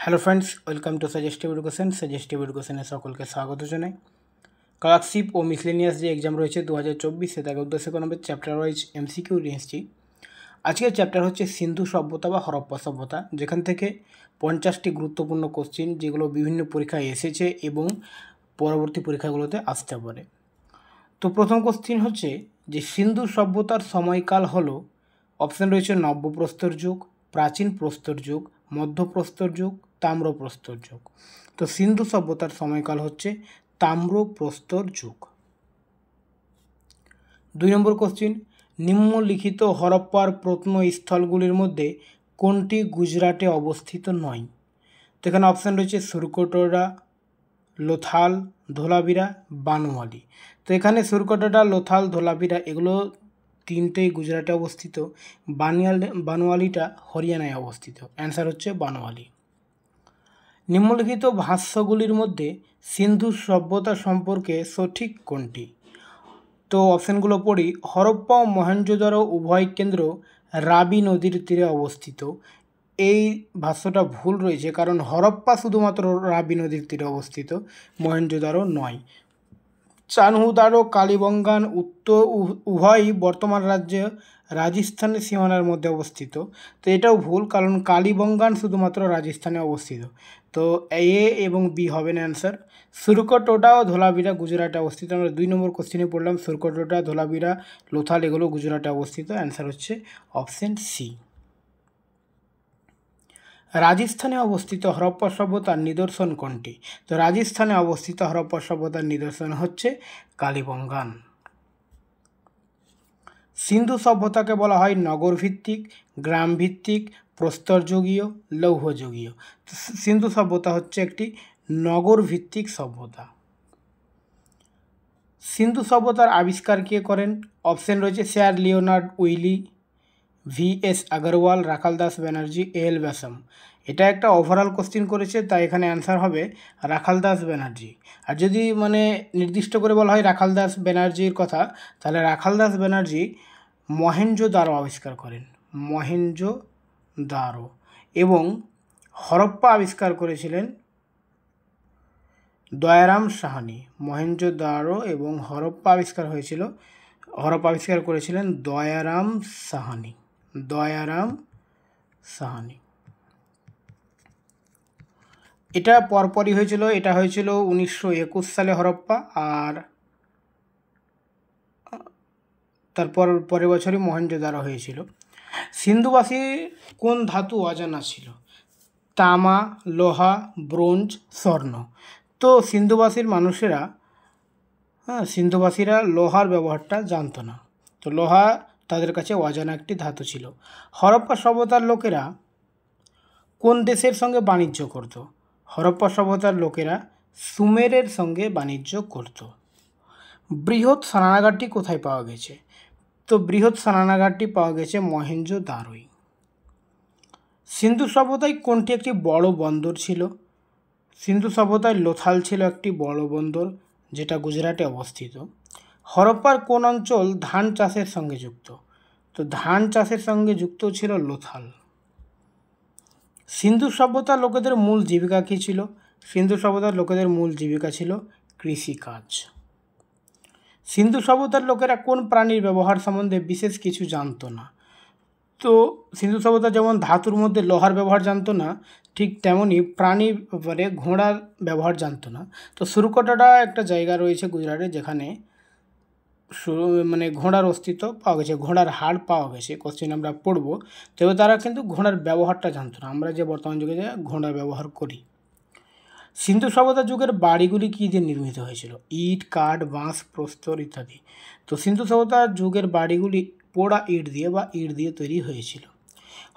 Hello friends, welcome to suggestive education. সাজেস্টিভ এডুকেশনে সকলকে স্বাগত জানাই। ক্লার্কশিপ ও মিসলেনিয়াস যে এক্সাম রয়েছে 2024 তাকে উদ্দেশ্য করে আমরা চ্যাপ্টার ওয়াইজ এমসিকিউ নিয়ে এসেছি। আজকের চ্যাপ্টার হচ্ছে সিন্ধু সভ্যতা বা হরপ্পা সভ্যতা, যেখান থেকে 50টি গুরুত্বপূর্ণ কোশ্চিন যেগুলো বিভিন্ন পরীক্ষায় এসেছে এবং পরবর্তী পরীক্ষাগুলোতে আসতে পারে। তো প্রথম কোশ্চিন হচ্ছে যে সিন্ধু সভ্যতার সময়কাল হলো, অপশান রয়েছে নব্যপ্রস্তর যুগ, প্রাচীন প্রস্তর যুগ, মধ্যপ্রস্তর যুগ, তাম্রপ্রস্তর যুগ। তো সিন্ধু সভ্যতার সময়কাল হচ্ছে তাম্রপ্রস্তর যুগ। 2 নম্বর কোশ্চিন, নিম্নলিখিত হরপ্পার প্রত্নস্থলগুলির মধ্যে কোনটি গুজরাটে অবস্থিত নয়? তো এখানে অপশান রয়েছে সুরকোটরা, লোথাল, ধোলাবিরা, বানোয়ালি। তো এখানে সুরকোটরা, লোথাল, ধোলাবিরা এগুলো তিনটেই গুজরাটে অবস্থিত। বানোয়ালিটা হরিয়ানায় অবস্থিত। অ্যান্সার হচ্ছে বানোয়ালি। নিম্নলিখিত ভাষ্যগুলির মধ্যে সিন্ধু সভ্যতা সম্পর্কে সঠিক কোনটি? তো অপশানগুলো পড়ি। হরপ্পা ও মহেঞ্জোদারো উভয় কেন্দ্র রাবি নদীর তীরে অবস্থিত। এই ভাষ্যটা ভুল রয়েছে, কারণ হরপ্পা শুধুমাত্র রাবি নদীর তীরে অবস্থিত, মহেঞ্জোদারো নয়। চানহুদারো, কালীবঙ্গান উভয়ই বর্তমান রাজ্যে রাজস্থানের সীমানার মধ্যে অবস্থিত। তো এটাও ভুল, কারণ কালীবঙ্গান শুধুমাত্র রাজস্থানে অবস্থিত। তো এ এবং বি হবে না অ্যান্সার। সুরকোটোটা ও ধোলাবিরা গুজরাটে অবস্থিত। আমরা 2 নম্বর কোশ্চেনে পড়লাম সুরকোটোটা, ধোলাবিরা, লোথাল এগুলো গুজরাটে অবস্থিত। অ্যান্সার হচ্ছে অপশন সি। রাজস্থানে অবস্থিত হরপ্পা সভ্যতার নিদর্শন কোনটি? তো রাজস্থানে অবস্থিত হরপ্পা সভ্যতার নিদর্শন হচ্ছে কালীবঙ্গান। সিন্ধু সভ্যতাকে বলা হয় নগরভিত্তিক, গ্রামভিত্তিক, প্রস্তরযুগীয়, লৌহযুগীয়। সিন্ধু সভ্যতা হচ্ছে একটি নগরভিত্তিক সভ্যতা। সিন্ধু সভ্যতার আবিষ্কার কে করেন? অপশন রয়েছে sir Leonard Woolley, VS Agarwal, Rakhal Das Banerjee, AL Basham. এটা একটা ওভারঅল কোশ্চিন করেছে, তাই এখানে অ্যান্সার হবে রাখাল দাস ব্যানার্জি। আর যদি নির্দিষ্ট করে বলা হয় রাখাল দাস ব্যানার্জির কথা, তাহলে রাখাল দাস ব্যানার্জি মহেঞ্জোদারো আবিষ্কার করেন, মহেঞ্জোদারো। এবং হরপ্পা আবিষ্কার করেছিলেন দয়ারাম সাহানি। মহেঞ্জোদারো এবং হরপ্পা আবিষ্কার করেছিলেন দয়ারাম সাহানি। এটা পরপরই হয়েছিল। এটা হয়েছিল 1921 সালে হরপ্পা, আর তারপর পরের বছরই মহেঞ্জোদারো হয়েছিল। সিন্ধুবাসী কোন ধাতু অজানা ছিল? তামা, লোহা, ব্রোঞ্জ, স্বর্ণ। তো সিন্ধুবাসীরা লোহার ব্যবহারটা জানতো না, তো লোহা তাদের কাছে অজানা একটি ধাতু ছিল। হরপ্পা সভ্যতার লোকেরা কোন দেশের সঙ্গে বাণিজ্য করত? হরপ্পা সভ্যতার লোকেরা সুমেরের সঙ্গে বাণিজ্য করত। বৃহৎ স্নানাগারটি কোথায় পাওয়া গেছে? তো বৃহৎ স্নানাগারটি পাওয়া গেছে মহেঞ্জোদারোয়। সিন্ধু সভ্যতায় কোনটি একটি বড় বন্দর ছিল? সিন্ধু সভ্যতায় লোথাল ছিল একটি বড় বন্দর, যেটা গুজরাটে অবস্থিত। হরপ্পার কোন অঞ্চল ধান চাষের সঙ্গে যুক্ত? তো ধান চাষের সঙ্গে যুক্ত ছিল লোথাল। সিন্ধু সভ্যতার লোকেদের মূল জীবিকা কী ছিল? সিন্ধু সভ্যতার লোকেদের মূল জীবিকা ছিল কৃষিকাজ। সিন্ধু সভ্যতার লোকেরা কোন প্রাণীর ব্যবহার সম্বন্ধে বিশেষ কিছু জানতো না? তো সিন্ধু সভ্যতা যেমন ধাতুর মধ্যে লোহার ব্যবহার জানতো না, ঠিক তেমনই প্রাণীর ব্যাপারে ঘোড়ার ব্যবহার জানতো না। তো সুরকোটরা একটা জায়গা রয়েছে গুজরাটে, যেখানে ঘোড়ার অস্তিত্ব পাওয়া গেছে, ঘোড়ার হাড় পাওয়া গেছে। কোশ্চেন আমরা পড়বো। তবে তারা কিন্তু ঘোড়ার ব্যবহারটা জানতো না, আমরা যে বর্তমান যুগে যে ঘোড়ার ব্যবহার করি। সিন্ধু সভ্যতা যুগের বাড়িগুলি কী দিয়ে নির্মিত হয়েছিল? ইট, কাঠ, বাঁশ, প্রস্তর ইত্যাদি। তো সিন্ধু সভ্যতা যুগের বাড়িগুলি পোড়া ইট দিয়ে তৈরি হয়েছিল।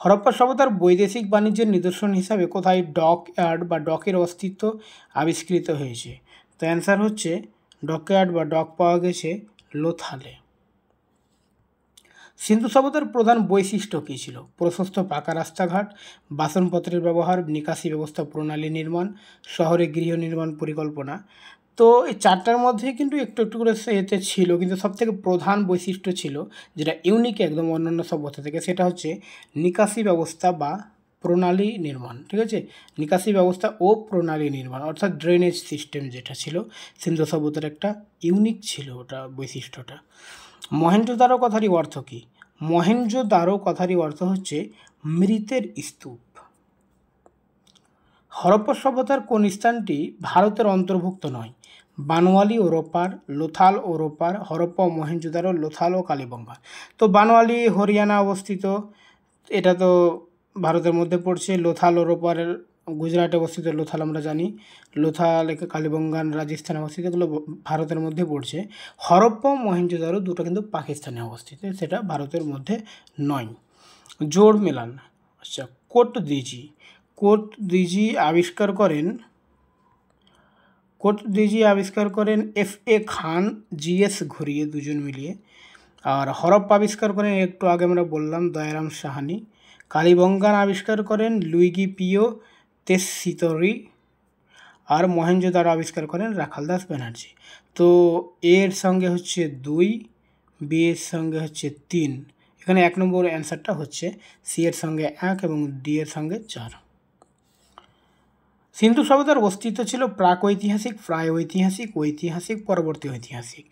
হরপ্পা সভ্যতার বৈদেশিক বাণিজ্যের নিদর্শন হিসাবে কোথায় ডক ইয়ার্ড বা ডকের অস্তিত্ব আবিষ্কৃত হয়েছে? তো অ্যান্সার হচ্ছে ডক ইয়ার্ড বা ডক পাওয়া গেছে লোথালে। সিন্ধু সভ্যতার প্রধান বৈশিষ্ট্য কী ছিল? প্রশস্ত পাকা রাস্তাঘাট, বাসনপত্রের ব্যবহার, নিকাশি ব্যবস্থা প্রণালী নির্মাণ, শহরে গৃহ নির্মাণ পরিকল্পনা। তো এই চারটার মধ্যে কিন্তু একটু একটু করে এতে ছিল, কিন্তু সবথেকে প্রধান বৈশিষ্ট্য ছিল যেটা ইউনিক একদম অন্যান্য সভ্যতা থেকে, সেটা হচ্ছে নিকাশি ব্যবস্থা বা প্রণালী নির্মাণ, ঠিক আছে, নিকাশি ব্যবস্থা ও প্রণালী নির্মাণ অর্থাৎ ড্রেনেজ সিস্টেম যেটা ছিল সিন্ধু সভ্যতার একটা ইউনিক ছিল ওটা বৈশিষ্ট্যটা। মহেঞ্জোদারো কথারই অর্থ কী? মহেঞ্জোদারো কথারই অর্থ হচ্ছে মৃতের স্তূপ। হরপ্পা সভ্যতার কোন স্থানটি ভারতের অন্তর্ভুক্ত নয়? বানোয়ালি ও রোপার, লোথাল ও রোপার, হরপ্পা ও মহেঞ্জোদারো, লোথাল ও কালীবঙ্গা। তো বানোয়ালি হরিয়ানা অবস্থিত, এটা তো ভারতের মধ্যে পড়ছে। লোথাল ও রোপারের গুজরাটে অবস্থিত, লোথাল আমরা জানি। লোথাল কালীবঙ্গান রাজস্থানে অবস্থিত, এগুলো ভারতের মধ্যে পড়ছে। হরপ্পা ও মহেঞ্জোদারো দুটো কিন্তু পাকিস্তানে অবস্থিত, সেটা ভারতের মধ্যে নয়। জোড় মেলান, আচ্ছা, কোটদিজি আবিষ্কার করেন F.A. খান, GS ঘুরিয়ে, দুজন মিলিয়ে। আর হরপ্পা আবিষ্কার করেন, একটু আগে আমরা বললাম, দয়ারাম সাহানি। কালীবঙ্গান আবিষ্কার করেন লুইগি পিও তেসিতরি। আর মহেঞ্জোদারো আবিষ্কার করেন রাখালদাস ব্যানার্জি। তো এর সঙ্গে হচ্ছে 2, বি এর সঙ্গে হচ্ছে 3। এখানে 1 নম্বর অ্যান্সারটা হচ্ছে, সি এর সঙ্গে 1 এবং ডি এর সঙ্গে 4। সিন্ধু সভ্যতার অস্তিত্ব ছিল প্রাক-ঐতিহাসিক, প্রায়-ঐতিহাসিক, ঐতিহাসিক, পরবর্তী ঐতিহাসিক।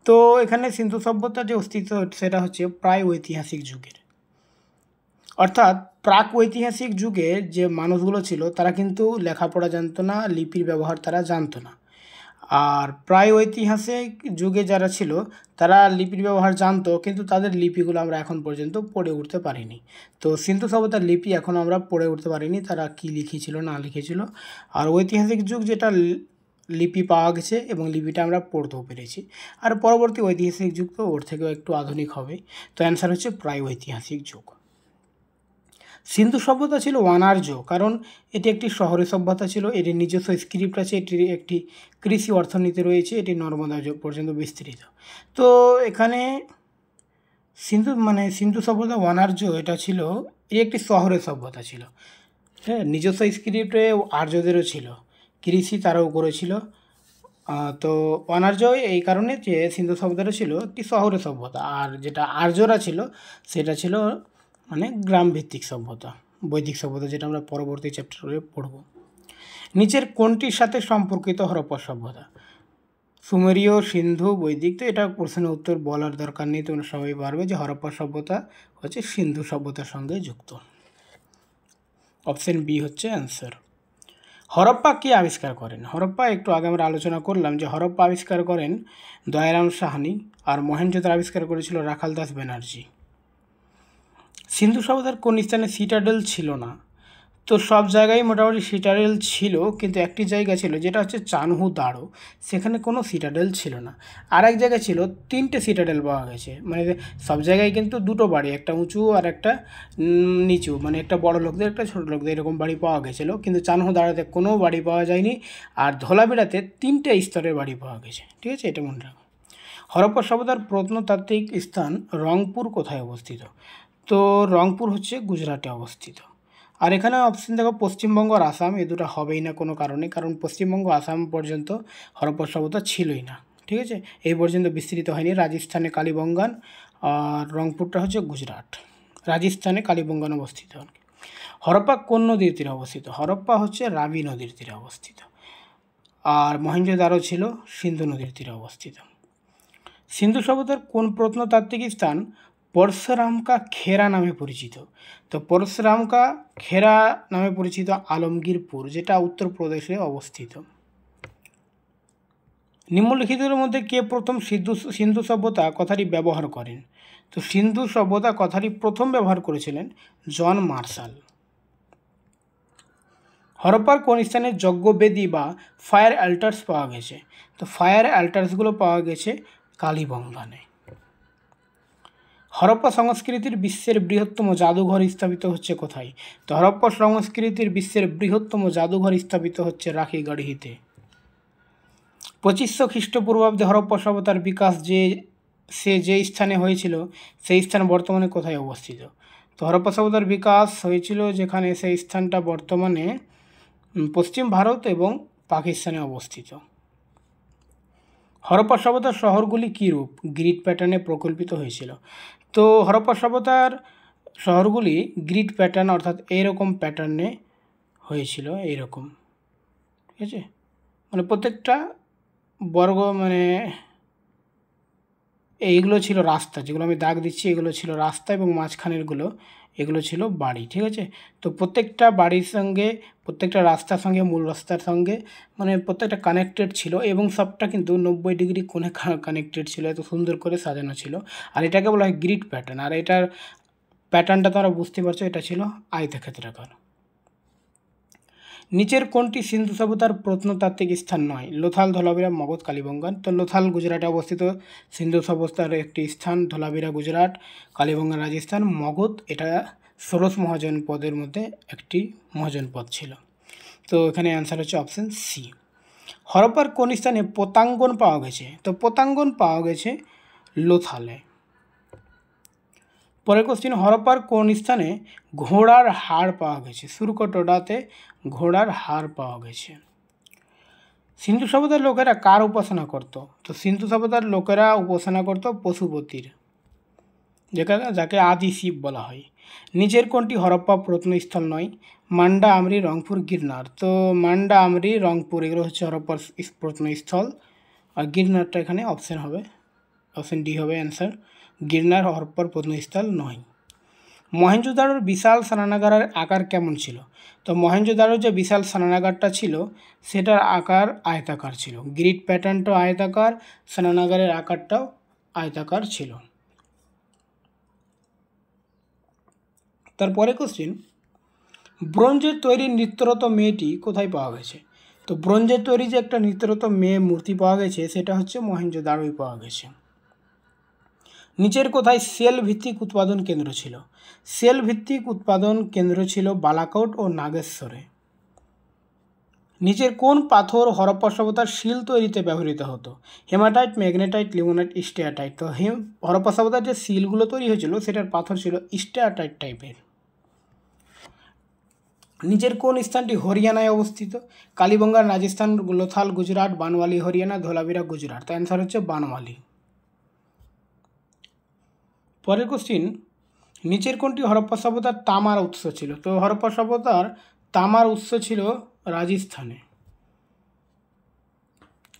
তো এখানে সিন্ধু সভ্যতার যে অস্তিত্ব সেটা হচ্ছে প্রায়-ঐতিহাসিক যুগের। অর্থাৎ প্রাক-ঐতিহাসিক যুগে যে মানুষগুলো ছিল তারা কিন্তু লেখাপড়া জানতো না, লিপির ব্যবহার তারা জানতো না। আর প্রায়-ঐতিহাসিক যুগে যারা ছিল তারা লিপির ব্যবহার জানতো, কিন্তু তাদের লিপিগুলো আমরা এখন পর্যন্ত পড়ে উঠতে পারিনি। তো সিন্ধু সভ্যতার লিপি এখন আমরা পড়ে উঠতে পারিনি, তারা কি লিখেছিল না লিখেছিল। আর ঐতিহাসিক যুগ যেটা লিপি পাওয়া গেছে এবং লিপিটা আমরা পড়তেও পেরেছি। আর পরবর্তী ঐতিহাসিক যুগ তো ওর থেকেও একটু আধুনিক হবে। তো অ্যান্সার হচ্ছে প্রায়-ঐতিহাসিক যুগ। সিন্ধু সভ্যতা ছিল অনার্য, কারণ এটি একটি শহরে সভ্যতা ছিল, এটির নিজস্ব স্ক্রিপ্ট আছে, এটির একটি কৃষি অর্থনীতি রয়েছে, এটি নর্মদা পর্যন্ত বিস্তৃত। তো এখানে সিন্ধু সভ্যতা অনার্য, এটা ছিল, এটি একটি শহরে সভ্যতা ছিল। হ্যাঁ, নিজস্ব স্ক্রিপ্টে আর্যদেরও ছিল, কৃষি তারাও করেছিল। তো অনার্য এই কারণে যে সিন্ধু সভ্যতাটা ছিল একটি শহরে সভ্যতা, আর যেটা আর্যরা ছিল সেটা ছিল গ্রামভিত্তিক সভ্যতা, বৈদিক সভ্যতা, যেটা আমরা পরবর্তী চ্যাপ্টারে পড়ব। নিচের কোনটির সাথে সম্পর্কিত হরপ্পা সভ্যতা? সুমেরীয়, সিন্ধু, বৈদিক। তো এটা প্রশ্নের উত্তর বলার দরকার নেই, তোমরা সবাই পারবে যে হরপ্পা সভ্যতা হচ্ছে সিন্ধু সভ্যতার সঙ্গে যুক্ত। অপশন বি হচ্ছে অ্যান্সার। হরপ্পা কে আবিষ্কার করেন? হরপ্পা একটু আগে আমরা আলোচনা করলাম যে হরপ্পা আবিষ্কার করেন দয়ারাম সাহানি, আর মহেঞ্জোদারো আবিষ্কার করেছিল রাখালদাস ব্যানার্জি। সিন্ধু সভ্যতার কোন স্থানে সিটাডেল ছিল না? তো সব জায়গায় মোটামুটি সিটাডেল ছিল, কিন্তু একটি জায়গা ছিল যেটা হচ্ছে চানহু দাড়ো, সেখানে কোনো সিটাডেল ছিল না। আর এক জায়গায় ছিল 3টে সিটাডেল পাওয়া গেছে, সব জায়গায় কিন্তু 2টো বাড়ি, একটা উঁচু আর একটা নিচু, একটা বড় লোকদের একটা ছোটো লোকদের, এরকম বাড়ি পাওয়া গেছিলো, কিন্তু চানহু দাড়োতে কোনো বাড়ি পাওয়া যায়নি। আর ধোলাবিরাতে 3টে স্তরের বাড়ি পাওয়া গেছে, ঠিক আছে, এটা মনে রাখো। হরপ্পা সভ্যতার প্রত্নতাত্ত্বিক স্থান রংপুর কোথায় অবস্থিত? তো রংপুর হচ্ছে গুজরাটে অবস্থিত। আর এখানে অপশন দেখো পশ্চিমবঙ্গ আর আসাম, এই দুটো হবেই না কোনো কারণে, কারণ পশ্চিমবঙ্গ আসাম পর্যন্ত হরপ্পা সভ্যতা ছিলই না, ঠিক আছে, এই পর্যন্ত বিস্তৃত হয়নি। রাজস্থানে কালীবঙ্গান, আর রংপুরটা হচ্ছে গুজরাট। রাজস্থানে কালীবঙ্গান অবস্থিত। হরপ্পা কোন নদীর তীরে অবস্থিত? হরপ্পা হচ্ছে রাবি নদীর তীরে অবস্থিত। আর মহেঞ্জোদারো ছিল সিন্ধু নদীর তীরে অবস্থিত। সিন্ধু সভ্যতার কোন প্রত্নতাত্ত্বিক স্থান পরশুরাম কা খেরা নামে পরিচিত? তো পরশুরাম কা খেরা নামে পরিচিত আলমগীরপুর, যেটা উত্তরপ্রদেশে অবস্থিত। নিম্নলিখিতের মধ্যে কে প্রথম সিন্ধু সভ্যতা কথাটি ব্যবহার করেন? তো সিন্ধু সভ্যতা কথাটি প্রথম ব্যবহার করেছিলেন জন মার্শাল। হরপ্পার কোন স্থানে যজ্ঞবেদী বা ফায়ার অ্যাল্টার্স পাওয়া গেছে? তো ফায়ার অ্যাল্টার্সগুলো পাওয়া গেছে কালীবঙ্গানে। হরপ্পা সংস্কৃতির বিশ্বের বৃহত্তম জাদুঘর স্থাপিত হচ্ছে কোথায়? তো হরপ্পা সংস্কৃতির বিশ্বের বৃহত্তম জাদুঘর স্থাপিত হচ্ছে রাখিগড়হিতে। 2500 খ্রিস্টপূর্বাব্দে হরপ্পা সভ্যতার বিকাশ যে স্থানে হয়েছিল সেই স্থান বর্তমানে কোথায় অবস্থিত? তো হরপ্পা সভ্যতার বিকাশ হয়েছিল যেখানে, সেই স্থানটা বর্তমানে পশ্চিম ভারত এবং পাকিস্তানে অবস্থিত। হরপ্পা সভ্যতার শহরগুলি কী রূপ গ্রিড প্যাটার্নে প্রকল্পিত হয়েছিল? তো হরপ্পা সভ্যতার শহরগুলি গ্রিড প্যাটার্ন অর্থাৎ এইরকম প্যাটার্নে হয়েছিল, এইরকম, ঠিক আছে, মানে প্রত্যেকটা বর্গ মানে এইগুলো ছিল রাস্তা, যেগুলো আমি দাগ দিচ্ছি এগুলো ছিল রাস্তা এবং মাঝখানেরগুলো এগুলো ছিল বাড়ি, ঠিক আছে। তো প্রত্যেকটা বাড়ির সঙ্গে প্রত্যেকটা রাস্তার সঙ্গে মূল রাস্তার সঙ্গে মানে প্রত্যেকটা কানেক্টেড ছিল এবং সবটা কিন্তু 90 ডিগ্রি কোণে কানেক্টেড ছিল, এত সুন্দর করে সাজানো ছিল। আর এটাকে বলা হয় গ্রিড প্যাটার্ন। আর এটার প্যাটার্নটা তোমরা বুঝতে পারছো, এটা ছিল আয়তক্ষেত্রাকার। নিচের কোনটি সিন্ধু সভ্যতার প্রত্নতাত্ত্বিক স্থান নয়? লোথাল, ধোলাভিরা, মগধ, কালীবঙ্গান। তো লোথাল গুজরাটে অবস্থিত সিন্ধু সভ্যতার একটি স্থান, ধোলাভিরা গুজরাট, কালীবঙ্গান রাজস্থান, মগধ এটা ষোড়শ মহাজনপদের মধ্যে একটি মহাজনপদ ছিল। তো এখানে অ্যান্সার হচ্ছে অপশান সি। হরপ্পার কোন স্থানে পতাঙ্গন পাওয়া গেছে? তো পতাঙ্গন পাওয়া গেছে লোথালে। পরের কোশ্চিন, হরপ্পার কোন স্থানে ঘোড়ার হাড় পাওয়া গেছে? সুরকটোডাতে ঘোড়ার হাড় পাওয়া গেছে। সিন্ধু সভ্যতার লোকেরা কার উপাসনা করত? তো সিন্ধু সভ্যতার লোকেরা উপাসনা করত পশুপতির, যাকে আদি শিব বলা হয়। নিচের কোনটি হরপ্পা প্রত্নস্থল নয়? মান্ডা, আমরি, রংপুর, গিরনার। তো মান্ডা, আমরি, রংপুর এগুলো হচ্ছে হরপ্পার প্রত্নস্থল, আর গিরনারটা এখানে অপশান হবে, অপশান ডি হবে অ্যান্সার। গিরনার হরপ্পার প্রত্নস্থল নয়। মহেঞ্জোদারোর বিশাল স্নানাগারের আকার কেমন ছিল? তো মহেঞ্জোদারোর যে বিশাল স্নানাগারটা ছিল সেটার আকার আয়তাকার ছিল, গ্রিড প্যাটার্নটাও আয়তাকার, স্নানাগারের আকারটাও আয়তাকার ছিল। তারপরে কোশ্চিন, ব্রোঞ্জের তৈরি নৃত্যরত মেয়েটি কোথায় পাওয়া গেছে? তো ব্রোঞ্জের তৈরি যে একটা নৃত্যরত মেয়ে মূর্তি পাওয়া গেছে সেটা হচ্ছে মহেঞ্জোদারোয় পাওয়া গেছে। নিচের কোথায় সেল ভিত্তিক উৎপাদন কেন্দ্র ছিল? সেল ভিত্তিক উৎপাদন কেন্দ্র ছিল বালাকোট ও নাগেশ্বরে। নিচের কোন পাথর হরপ্পা সভ্যতার শিল তৈরিতে ব্যবহৃত হতো? Haematite, magnetite, limonite, steatite. তো হরপ্পা সভ্যতার যে শিলগুলো তৈরি হয়েছিল সেটার পাথর ছিল স্টেয়াটাইট টাইপের। নিচের কোন স্থানটি হরিয়ানায় অবস্থিত? কালীবঙ্গান রাজস্থান, লোথাল গুজরাট, বানওয়ালি হরিয়ানা, ধোলাভিরা গুজরাট। তো অ্যান্সার হচ্ছে বানওয়ালি। পরের কোশ্চিন, নিচের কোনটি হরপ্পা সভ্যতার তামার উৎস ছিল? তো হরপ্পা সভ্যতার তামার উৎস ছিল রাজস্থানে।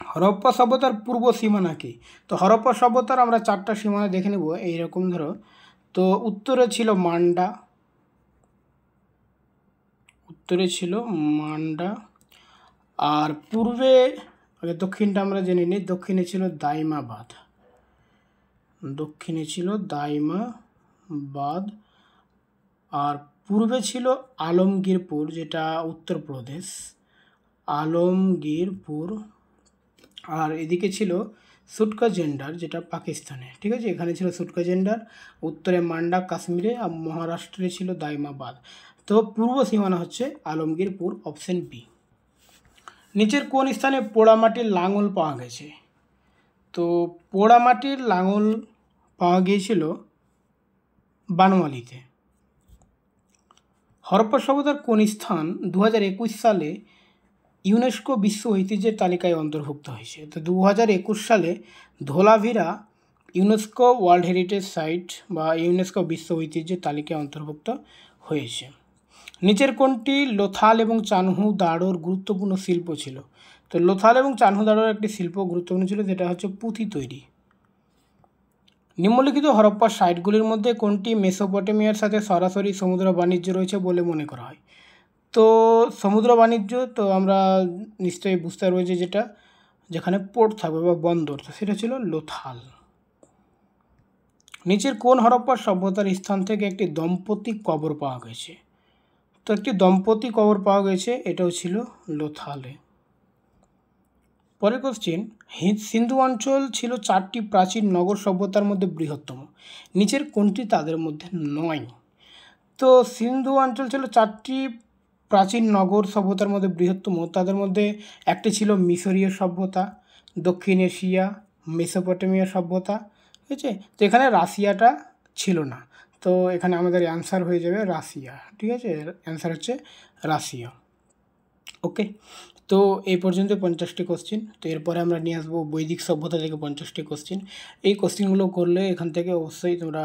হরপ্পা সভ্যতার পূর্ব সীমানা কি? তো হরপ্পা সভ্যতার আমরা 4টা সীমানা দেখে নেব এইরকম ধরো। তো উত্তরে ছিল মান্ডা, আর পূর্বে আগে দক্ষিণটা আমরা জেনে নিই, দক্ষিণে ছিল দাইমাবাদ, আর পূর্বে ছিল আলমগীরপুর যেটা উত্তরপ্রদেশ, আলমগীরপুর, আর এদিকে ছিল সুটকাজেন্ডার যেটা পাকিস্তানে, ঠিক আছে, এখানে ছিল সুটকাজেন্ডার, উত্তরে মান্ডা কাশ্মীরে, আর মহারাষ্ট্রে ছিল দাইমাবাদ। তো পূর্ব সীমানা হচ্ছে আলমগীরপুর, অপশন বি। নিচের কোন স্থানে পোড়ামাটির লাঙল পাওয়া গেছে? তো পোড়ামাটির লাঙল পাওয়া গিয়েছিল বানওয়ালিতে। হরপ্পা সভ্যতার কোন স্থান 2021 সালে ইউনেস্কো বিশ্ব ঐতিহ্যের তালিকায় অন্তর্ভুক্ত হয়েছে? তো 2021 সালে Dholavira UNESCO World Heritage Site বা ইউনেস্কো বিশ্ব ঐতিহ্যের তালিকায় অন্তর্ভুক্ত হয়েছে। নিচের কোনটি লোথাল এবং চানহু দাড়োর গুরুত্বপূর্ণ শিল্প ছিল? তো লোথাল এবং চানহু দাড়োর একটি শিল্প গুরুত্বপূর্ণ ছিল যেটা হচ্ছে পুঁথি তৈরি। নিম্নলিখিত হরপ্পা সাইটগুলির মধ্যে কোনটি মেসোপটেমিয়ার সাথে সরাসরি সমুদ্র বাণিজ্য রয়েছে বলে মনে করা হয়? তো সমুদ্র বাণিজ্য তো আমরা নিশ্চয়ই বুঝতে পারবো যে যেটা যেখানে পোর্ট থাকবে বা বন্দর, তো সেটা ছিল লোথাল। নিচের কোন হরপ্পার সভ্যতার স্থান থেকে একটি দম্পতি কবর পাওয়া গেছে? তো একটি দম্পতি কবর পাওয়া গেছে, এটাও ছিল লোথালে। পরের কোশ্চেন, সিন্ধু অঞ্চল ছিল 4টি প্রাচীন নগর সভ্যতার মধ্যে বৃহত্তম, নিচের কোনটি তাদের মধ্যে নয়? তো সিন্ধু অঞ্চল ছিল 4টি প্রাচীন নগর সভ্যতার মধ্যে বৃহত্তম, তাদের মধ্যে একটি ছিল মিশরীয় সভ্যতা, দক্ষিণ এশিয়া, মেসোপটেমিয়া সভ্যতা, ঠিক আছে। তো এখানে রাশিয়াটা ছিল না, তো এখানে আমাদের অ্যান্সার হয়ে যাবে রাশিয়া, ঠিক আছে, অ্যান্সার হচ্ছে রাশিয়া। ওকে, তো এই পর্যন্ত 50টি কোশ্চিন। তো এরপরে আমরা নিয়ে আসবো বৈদিক সভ্যতা থেকে 50টি কোশ্চিন। এই কোশ্চিনগুলো করলে এখান থেকে অবশ্যই তোমরা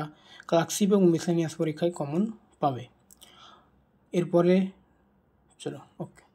ক্লার্কশিপ এবং মিসেলিনিয়াস পরীক্ষায় কমন পাবে। এরপরে চলো ওকে।